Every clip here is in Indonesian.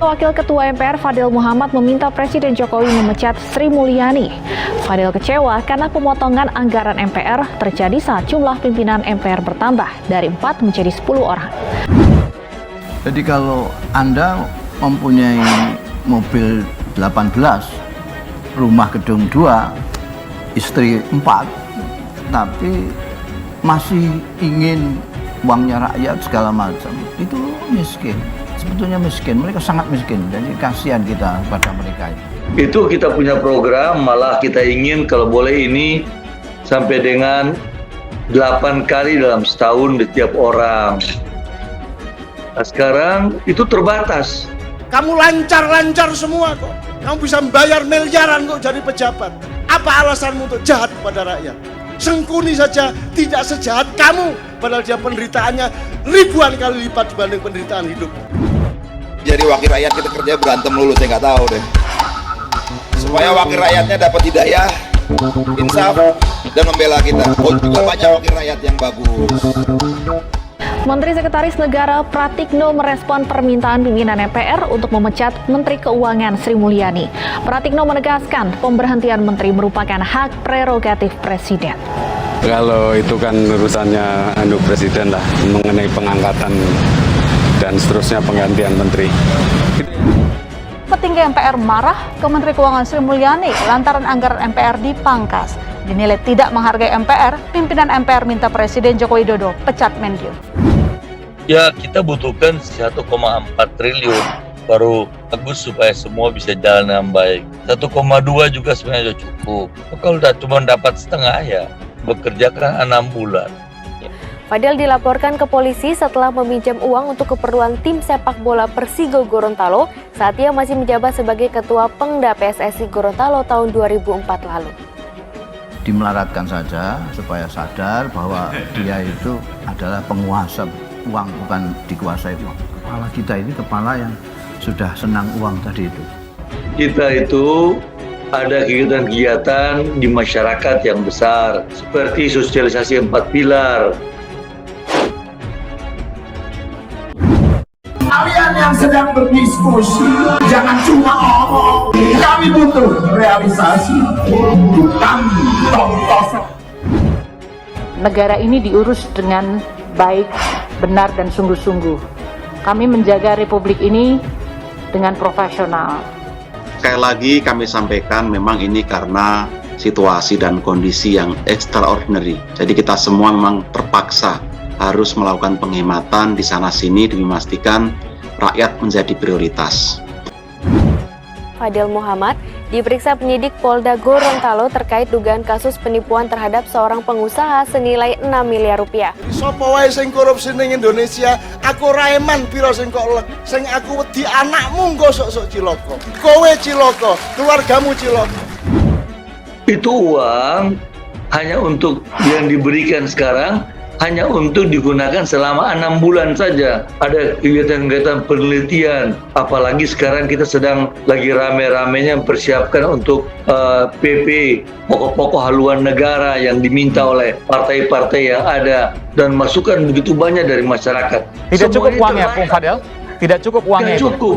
Wakil Ketua MPR Fadil Muhammad meminta Presiden Jokowi memecat Sri Mulyani. Fadil kecewa karena pemotongan anggaran MPR terjadi saat jumlah pimpinan MPR bertambah dari 4 menjadi 10 orang. Jadi kalau Anda mempunyai mobil 18, rumah gedung 2, istri 4, tapi masih ingin uangnya rakyat segala macam, itu miskin. Sebetulnya miskin, mereka sangat miskin, jadi kasihan kita pada mereka itu. Itu kita punya program, malah kita ingin kalau boleh ini sampai dengan 8 kali dalam setahun di tiap orang. Nah, sekarang itu terbatas. Kamu lancar-lancar semua kok. Kamu bisa membayar miliaran kok jadi pejabat. Apa alasanmu untuk jahat kepada rakyat? Sengkuni saja tidak sejahat kamu, padahal dia penderitaannya ribuan kali lipat dibanding penderitaan hidup. Jadi wakil rakyat kita kerja berantem lulu, saya nggak tahu deh. Supaya wakil rakyatnya dapat hidayah, insaf, dan membela kita. Oh, juga banyak wakil rakyat yang bagus. Menteri Sekretaris Negara Pratikno merespon permintaan pimpinan MPR untuk memecat Menteri Keuangan Sri Mulyani. Pratikno menegaskan pemberhentian menteri merupakan hak prerogatif Presiden. Kalau itu kan urusannya Presiden lah, mengenai pengangkatan dan seterusnya penggantian menteri. Petinggi MPR marah ke Menteri Keuangan Sri Mulyani lantaran anggaran MPR dipangkas. Dinilai tidak menghargai MPR, pimpinan MPR minta Presiden Joko Widodo pecat Menkyu. Ya, kita butuhkan 1,4 triliun baru bagus supaya semua bisa jalan dengan baik. 1,2 juga sebenarnya sudah cukup. Kalau cuma dapat setengah ya, bekerja kan 6 bulan. Fadil dilaporkan ke polisi setelah meminjam uang untuk keperluan tim sepak bola Persigo Gorontalo saat ia masih menjabat sebagai Ketua Pengda PSSI Gorontalo tahun 2004 lalu. Dimelaratkan saja supaya sadar bahwa dia itu adalah penguasa uang, bukan dikuasai uang. Kepala kita ini kepala yang sudah senang uang tadi itu. Kita itu ada kegiatan-kegiatan di masyarakat yang besar seperti sosialisasi 4 pilar. Kalian yang sedang berdiskusi, jangan cuma ngomong. Kami butuh realisasi, bukan tontosan. Negara ini diurus dengan baik, benar, dan sungguh-sungguh. Kami menjaga republik ini dengan profesional. Sekali lagi kami sampaikan memang ini karena situasi dan kondisi yang extraordinary. Jadi kita semua memang terpaksa harus melakukan penghematan di sana-sini demi memastikan rakyat menjadi prioritas. Fadil Muhammad diperiksa penyidik Polda Gorontalo terkait dugaan kasus penipuan terhadap seorang pengusaha senilai 6 miliar rupiah. Sopo wae sing korupsi ning Indonesia, aku ra eman pira sing kok lek. Sing aku wedi anakmu engko sok-sok cilaka. Kowe cilaka, keluargamu cilaka. Itu uang hanya untuk yang diberikan sekarang, hanya untuk digunakan selama 6 bulan saja. Ada kegiatan-kegiatan penelitian, apalagi sekarang kita sedang lagi rame-ramenya mempersiapkan untuk PP, pokok-pokok haluan negara yang diminta oleh partai-partai yang ada, dan masukan begitu banyak dari masyarakat. Tidak cukup uangnya, Bung Fadil? Tidak cukup uangnya? Tidak cukup.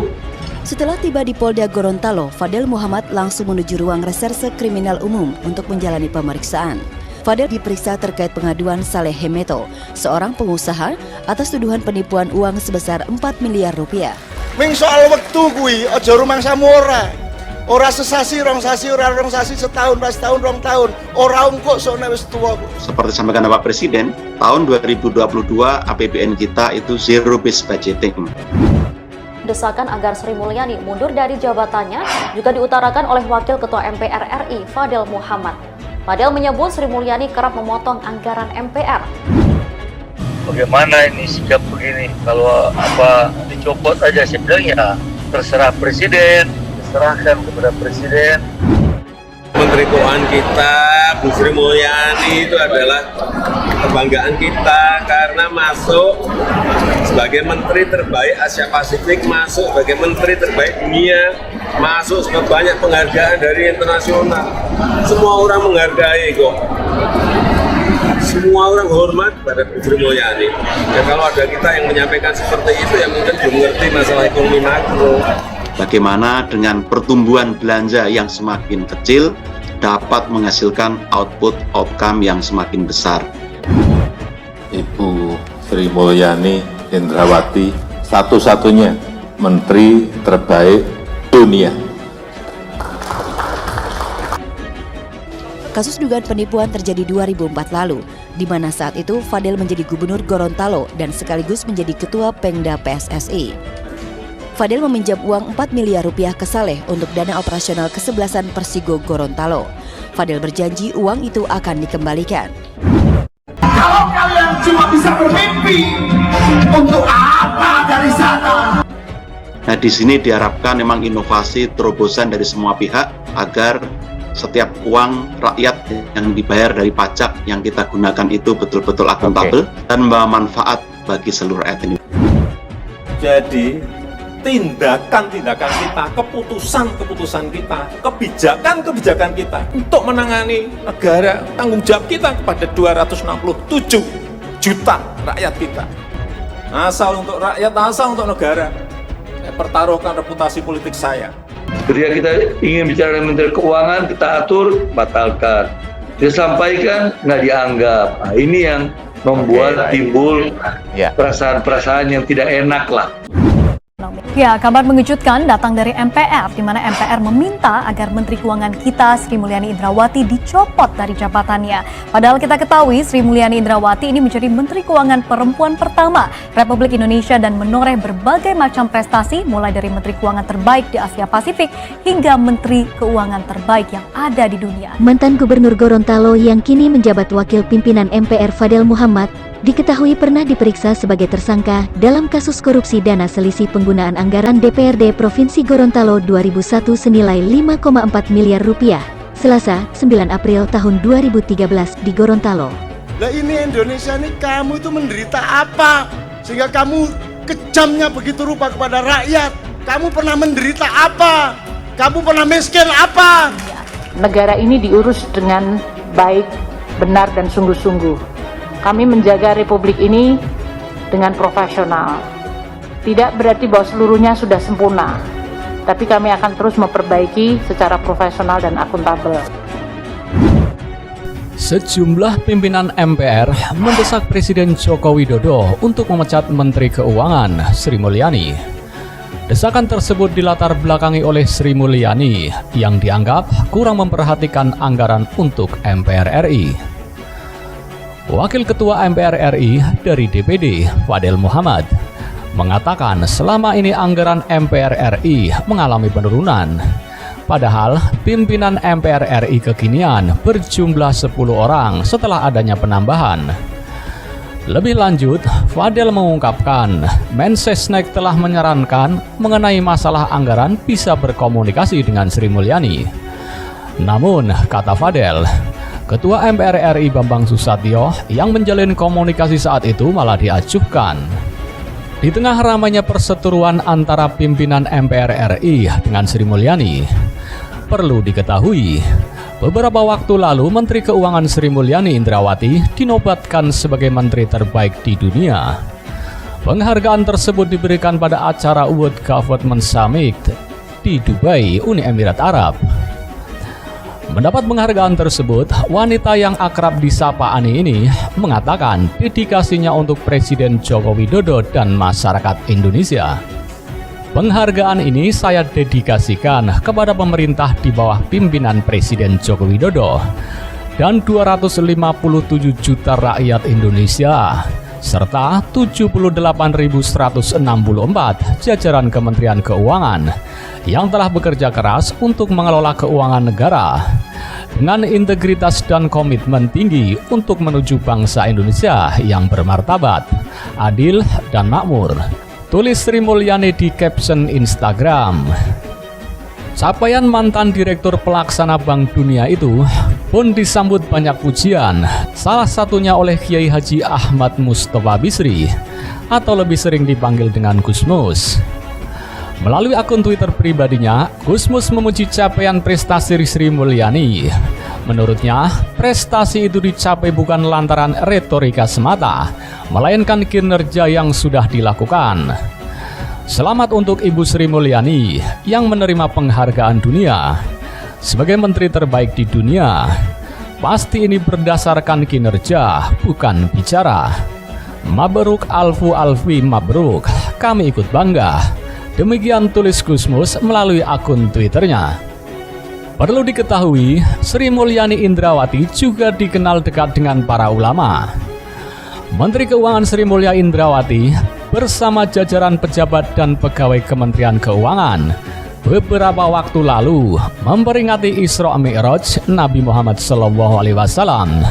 Setelah tiba di Polda Gorontalo, Fadil Muhammad langsung menuju ruang reserse kriminal umum untuk menjalani pemeriksaan. Fadil diperiksa terkait pengaduan Saleh Hemeto, seorang pengusaha atas tuduhan penipuan uang sebesar 4 miliar rupiah. Ming soal wektu kuwi aja rumangsamu ora. Ora sesasi, rong sasi, ora rong sasi, setahun, pas tahun, rong tahun. Ora engko sok nek wis tuwa. Seperti disampaikan Bapak Presiden, tahun 2022 APBN kita itu zero based budgeting. Desakan agar Sri Mulyani mundur dari jabatannya juga diutarakan oleh Wakil Ketua MPR RI Fadil Muhammad. Fadil menyebut Sri Mulyani kerap memotong anggaran MPR. Bagaimana ini sikap begini? Kalau dicopot aja, saya bilang ya terserah Presiden, diserahkan kepada Presiden. Menteri Keuangan kita, Bu Sri Mulyani itu adalah kebanggaan kita karena masuk sebagai Menteri terbaik Asia Pasifik, masuk sebagai Menteri terbaik dunia, masuk sebagai banyak penghargaan dari internasional. Semua orang menghargai kok. Semua orang hormat pada Bu Sri Mulyani. Ya kalau ada kita yang menyampaikan seperti itu, ya mungkin belum ngerti masalah ekonomi makro. bagaimana dengan pertumbuhan belanja yang semakin kecil dapat menghasilkan output outcome yang semakin besar. Ibu Sri Mulyani Indrawati satu-satunya menteri terbaik dunia. Kasus dugaan penipuan terjadi 2004 lalu, di mana saat itu Fadel menjadi gubernur Gorontalo dan sekaligus menjadi ketua Pengda PSSI. Fadel meminjam uang 4 miliar rupiah ke Saleh untuk dana operasional kesebelasan Persigo Gorontalo. Fadel berjanji uang itu akan dikembalikan. Kalau kalian cuma bisa bermimpi, untuk apa dari sana? Nah, di sini diharapkan memang inovasi terobosan dari semua pihak agar setiap uang rakyat yang dibayar dari pajak yang kita gunakan itu betul-betul akuntabel dan membawa manfaat bagi seluruh rakyat ini. Jadi tindakan-tindakan kita, keputusan-keputusan kita, kebijakan-kebijakan kita untuk menangani negara, tanggung jawab kita kepada 267 juta rakyat kita. Asal untuk rakyat, asal untuk negara. Saya pertaruhkan reputasi politik saya. Ketika kita ingin bicara dengan Menteri Keuangan, kita atur, batalkan. Disampaikan, nggak dianggap. Nah, ini yang membuat timbul perasaan-perasaan yang tidak enak lah. Ya, kabar mengejutkan datang dari MPR, di mana MPR meminta agar Menteri Keuangan kita, Sri Mulyani Indrawati, dicopot dari jabatannya. Padahal kita ketahui Sri Mulyani Indrawati ini menjadi Menteri Keuangan perempuan pertama Republik Indonesia dan menoreh berbagai macam prestasi, mulai dari Menteri Keuangan terbaik di Asia Pasifik hingga Menteri Keuangan terbaik yang ada di dunia. Mantan Gubernur Gorontalo yang kini menjabat Wakil Pimpinan MPR Fadel Muhammad diketahui pernah diperiksa sebagai tersangka dalam kasus korupsi dana selisih penggunaan anggaran DPRD Provinsi Gorontalo 2001 senilai 5,4 miliar rupiah, Selasa, 9 April tahun 2013 di Gorontalo. Lah ini Indonesia ini kamu itu menderita apa? Sehingga kamu kejamnya begitu rupa kepada rakyat. Kamu pernah menderita apa? Kamu pernah miskin apa? Negara ini diurus dengan baik, benar dan sungguh-sungguh. Kami menjaga republik ini dengan profesional. Tidak berarti bahwa seluruhnya sudah sempurna, tapi kami akan terus memperbaiki secara profesional dan akuntabel. Sejumlah pimpinan MPR mendesak Presiden Joko Widodo untuk memecat Menteri Keuangan Sri Mulyani. Desakan tersebut dilatar belakangi oleh Sri Mulyani yang dianggap kurang memperhatikan anggaran untuk MPR RI. Wakil Ketua MPR RI dari DPD, Fadel Muhammad, mengatakan selama ini anggaran MPR RI mengalami penurunan. Padahal pimpinan MPR RI kekinian berjumlah 10 orang setelah adanya penambahan. Lebih lanjut, Fadel mengungkapkan Mensesnek telah menyarankan mengenai masalah anggaran bisa berkomunikasi dengan Sri Mulyani. Namun, kata Fadel, Ketua MPR RI Bambang Susatyo yang menjalin komunikasi saat itu malah diajukan. Di tengah ramainya perseteruan antara pimpinan MPR RI dengan Sri Mulyani, perlu diketahui, beberapa waktu lalu Menteri Keuangan Sri Mulyani Indrawati dinobatkan sebagai Menteri terbaik di dunia. Penghargaan tersebut diberikan pada acara World Government Summit di Dubai, Uni Emirat Arab. Mendapat penghargaan tersebut, wanita yang akrab disapa Ani ini mengatakan dedikasinya untuk Presiden Joko Widodo dan masyarakat Indonesia. Penghargaan ini saya dedikasikan kepada pemerintah di bawah pimpinan Presiden Joko Widodo dan 257 juta rakyat Indonesia, serta 78.164 jajaran Kementerian Keuangan yang telah bekerja keras untuk mengelola keuangan negara dengan integritas dan komitmen tinggi untuk menuju bangsa Indonesia yang bermartabat, adil, dan makmur. Tulis Sri Mulyani di caption Instagram. Capaian mantan Direktur Pelaksana Bank Dunia itu pun disambut banyak pujian, salah satunya oleh Kiai Haji Ahmad Mustofa Bisri, atau lebih sering dipanggil dengan Gusmus. Melalui akun Twitter pribadinya, Gusmus memuji capaian prestasi Sri Mulyani. Menurutnya, prestasi itu dicapai bukan lantaran retorika semata, melainkan kinerja yang sudah dilakukan. Selamat untuk Ibu Sri Mulyani yang menerima penghargaan dunia sebagai menteri terbaik di dunia. Pasti ini berdasarkan kinerja, bukan bicara. Mabruk alfu alfi mabruk, kami ikut bangga. Demikian tulis Gusmus melalui akun Twitternya. Perlu diketahui, Sri Mulyani Indrawati juga dikenal dekat dengan para ulama. Menteri Keuangan Sri Mulyani Indrawati bersama jajaran pejabat dan pegawai Kementerian Keuangan beberapa waktu lalu memperingati Isra Mi'raj Nabi Muhammad SAW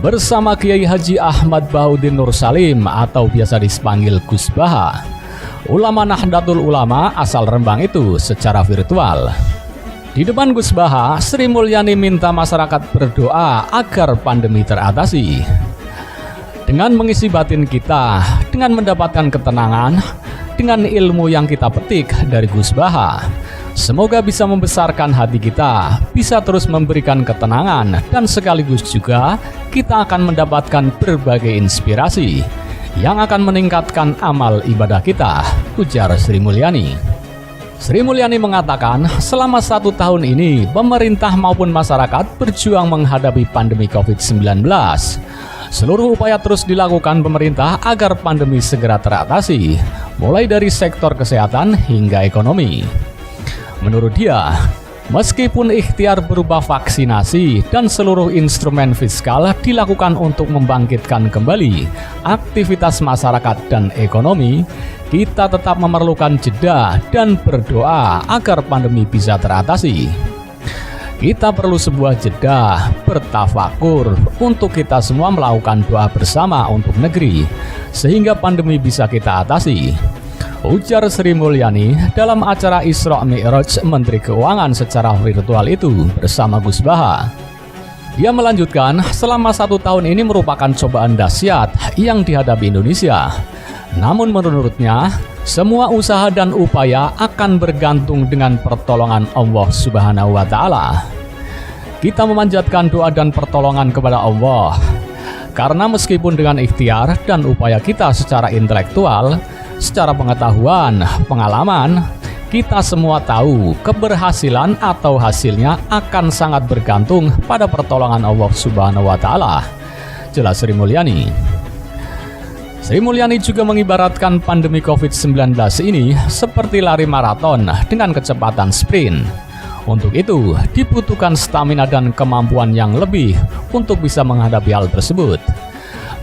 bersama Kiai Haji Ahmad Bahuddin Nur Salim atau biasa dipanggil Gus Baha, ulama Nahdlatul Ulama asal Rembang itu secara virtual. Di depan Gus Baha, Sri Mulyani minta masyarakat berdoa agar pandemi teratasi. Dengan mengisi batin kita, dengan mendapatkan ketenangan, dengan ilmu yang kita petik dari Gus Baha, semoga bisa membesarkan hati kita, bisa terus memberikan ketenangan, dan sekaligus juga kita akan mendapatkan berbagai inspirasi yang akan meningkatkan amal ibadah kita, ujar Sri Mulyani. Sri Mulyani mengatakan, selama 1 tahun ini, pemerintah maupun masyarakat berjuang menghadapi pandemi COVID-19. Seluruh upaya terus dilakukan pemerintah agar pandemi segera teratasi, mulai dari sektor kesehatan hingga ekonomi. Menurut dia, meskipun ikhtiar berupa vaksinasi dan seluruh instrumen fiskal dilakukan untuk membangkitkan kembali aktivitas masyarakat dan ekonomi, kita tetap memerlukan jeda dan berdoa agar pandemi bisa teratasi. Kita perlu sebuah jeda, bertafakur untuk kita semua melakukan doa bersama untuk negeri, sehingga pandemi bisa kita atasi, ujar Sri Mulyani dalam acara Isra Mi'raj Menteri Keuangan secara virtual itu bersama Gus Baha. Dia melanjutkan, selama 1 tahun ini merupakan cobaan dahsyat yang dihadapi Indonesia. Namun menurutnya, semua usaha dan upaya akan bergantung dengan pertolongan Allah Subhanahu wa Ta'ala. Kita memanjatkan doa dan pertolongan kepada Allah, karena meskipun dengan ikhtiar dan upaya kita secara intelektual, secara pengetahuan, pengalaman, kita semua tahu keberhasilan atau hasilnya akan sangat bergantung pada pertolongan Allah Subhanahu wa Ta'ala, jelas Sri Mulyani. Sri Mulyani juga mengibaratkan pandemi COVID-19 ini seperti lari maraton dengan kecepatan sprint. Untuk itu, dibutuhkan stamina dan kemampuan yang lebih untuk bisa menghadapi hal tersebut.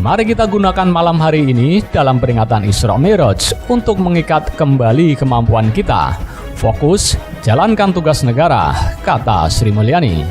Mari kita gunakan malam hari ini dalam peringatan Isra Mi'raj untuk mengikat kembali kemampuan kita. Fokus, jalankan tugas negara, kata Sri Mulyani.